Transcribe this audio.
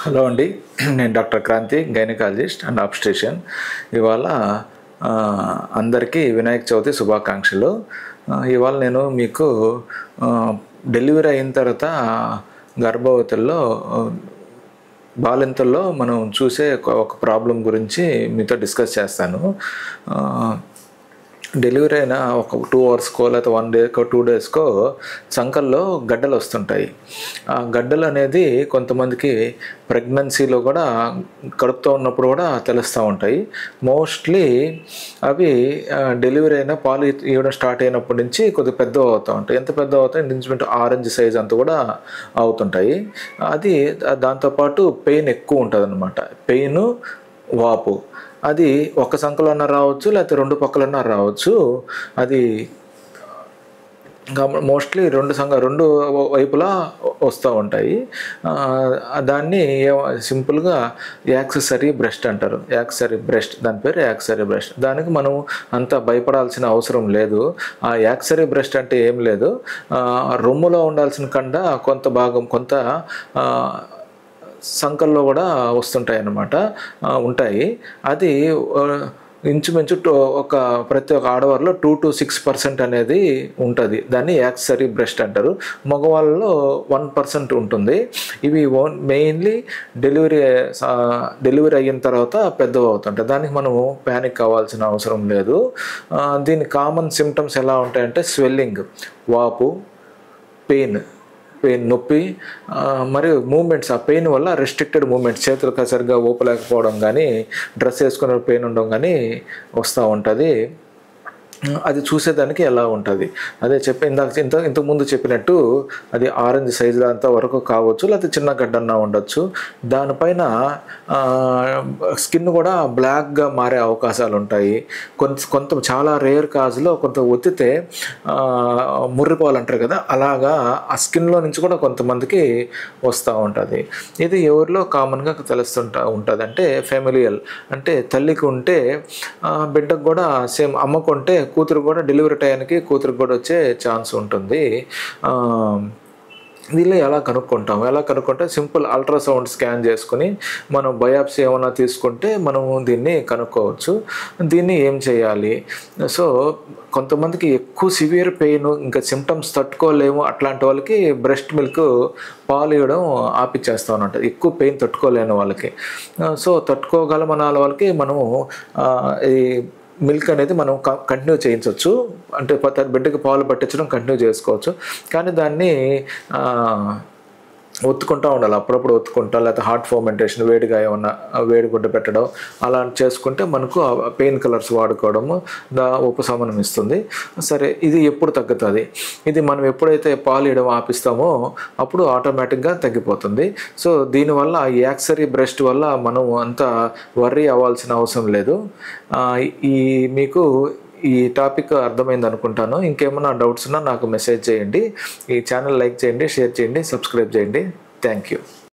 Hello అండి. నేను doctor Kranthi, gynaecologist and obstetrician. ఇవాళ అందరికీ వినాయక చవితి శుభాకాంక్షలు. ఇవాళ నేను మీకు డెలివరీ అయిన తర్వాత గర్భవతుల్లో బాలింతల్లో మనం చూసే ఒక ప్రాబ్లం గురించి మీతో డిస్కస్ చేస్తాను. డెలివరీ అయిన ఒక 2 అవర్స్కో లేకపోతే 1 డేకో 2 డేస్కో చంకల్లో గడ్డలు వస్తుంటాయి. ఆ గడ్డలు అనేది కొంతమందికి ప్రెగ్నెన్సీలో కూడా కడుపుతో ఉన్నప్పుడు కూడా తెలుస్తూ ఉంటాయి. మోస్ట్లీ అవి డెలివరీ అయిన పాలు ఇవ్వడం స్టార్ట్ అయినప్పటి నుంచి కొద్దిగా పెద్దవి అవుతూ ఉంటాయి. ఎంత పెద్ద అవుతాయి, ఇంచుమించు ఆరెంజ్ సైజ్ అంతా కూడా అవుతుంటాయి. అది దాంతోపాటు పెయిన్ ఎక్కువ ఉంటుంది అన్నమాట. పెయిన్, వాపు అది ఒక సంఖలోన్నా రావచ్చు, లేకపోతే 2 పక్కలన్నా రావచ్చు. అది మోస్ట్లీ 2 వైపులా వస్తూ ఉంటాయి. దాన్ని సింపుల్గా యాక్సెసరీ బ్రెస్ట్ అంటారు. యాక్సెసరీ బ్రెస్ట్, దాని పేరు యాక్సెసరీ బ్రెస్ట్. దానికి మనం అంత భయపడాల్సిన అవసరం లేదు. ఆ యాక్సెసరీ బ్రెస్ట్ అంటే ఏం లేదు, రొమ్ములో ఉండాల్సిన కండ కొంత భాగం కొంత సంకల్లో కూడా వస్తుంటాయి అన్నమాట, ఉంటాయి. అది ఇంచుమించు ప్రతి ఒక్క ఆడవారిలో 2 to 6% అనేది ఉంటుంది. దాన్ని యాక్సెసరీ బ్రెస్ట్ అంటారు. మగవాళ్ళలో 1% ఉంటుంది. ఇవి మెయిన్లీ డెలివరీ అయిన తర్వాత పెద్దవి అవుతుంటాయి. దానికి మనము ప్యానిక్ అవ్వాల్సిన అవసరం లేదు. దీని కామన్ సిమ్టమ్స్ ఎలా ఉంటాయంటే స్వెల్లింగ్, వాపు, పెయిన్, నొప్పి, మరియు మూమెంట్స్. ఆ పెయిన్ వల్ల రెస్ట్రిక్టెడ్ మూమెంట్స్, చేతులు సరిగ్గా ఊపలేకపోవడం కానీ, డ్రెస్ వేసుకునే పెయిన్ ఉండడం కానీ వస్తూ ఉంటుంది. అది చూసేదానికి ఎలా ఉంటుంది అదే ఇంతకుముందు చెప్పినట్టు అది ఆరెంజ్ సైజులో అంత వరకు కావచ్చు, లేకపోతే చిన్న గడ్డన్నా ఉండొచ్చు. దానిపైన స్కిన్ కూడా బ్లాక్గా మారే అవకాశాలు ఉంటాయి. కొంత చాలా రేర్ కాజ్లో కొంత ఒత్తితే ముర్రిపాలు అంటారు కదా, అలాగా ఆ స్కిన్లో నుంచి కూడా కొంతమందికి వస్తూ ఉంటుంది. ఇది ఎవరిలో కామన్గా ఉంటుంది అంటే ఫెమిలియల్, అంటే తల్లికి ఉంటే బిడ్డకు కూడా సేమ్, అమ్మకు ఉంటే కూతురు కూడా డెలివరీ టైంకి కూతురికి కూడా వచ్చే ఛాన్స్ ఉంటుంది. వీళ్ళు ఎలా కనుక్కుంటే సింపుల్ అల్ట్రాసౌండ్ స్కాన్ చేసుకుని మనం బయాప్సీ ఏమైనా తీసుకుంటే మనము దీన్ని కనుక్కోవచ్చు. దీన్ని ఏం చేయాలి? సో కొంతమందికి ఎక్కువ సివియర్ పెయిన్, ఇంకా సిమ్టమ్స్ తట్టుకోలేము, అట్లాంటి వాళ్ళకి బ్రెస్ట్ మిల్క్ పాలు ఇవ్వడం ఆపిచ్చేస్తూ ఉంటుంది. ఎక్కువ పెయిన్ తట్టుకోలేని వాళ్ళకి. సో తట్టుకోగలమనాల వాళ్ళకి మనము ఈ మిల్క్ అనేది మనం కంటిన్యూ చేయించవచ్చు. అంటే బిడ్డకి పాలు పట్టించడం కంటిన్యూ చేసుకోవచ్చు. కానీ దాన్ని ఒత్తుకుంటూ ఉండాలి, అప్పుడప్పుడు ఒత్తుకుంటా, లేకపోతే హార్ట్ ఫర్మెంటేషన్, వేడిగా ఏమన్నా వేడిగుడ్డ పెట్టడం అలా చేసుకుంటే మనకు పెయిన్ కిల్లర్స్ వాడుకోవడము ఉపశమనం ఇస్తుంది. సరే, ఇది ఎప్పుడు తగ్గుతుంది? ఇది మనం ఎప్పుడైతే పాలు ఇవ్వడం ఆపిస్తామో అప్పుడు ఆటోమేటిక్గా తగ్గిపోతుంది. సో దీనివల్ల ఈ యాక్సెసరీ బ్రెస్ట్ వల్ల మనం అంత వర్రీ అవ్వాల్సిన అవసరం లేదు. మీకు ఈ టాపిక్ అర్థమైంది అనుకుంటాను. ఇంకేమైనా డౌట్స్ ఉన్నా నాకు మెసేజ్ చేయండి. ఈ ఛానల్ లైక్ చేయండి, షేర్ చేయండి, సబ్స్క్రైబ్ చేయండి. Thank you.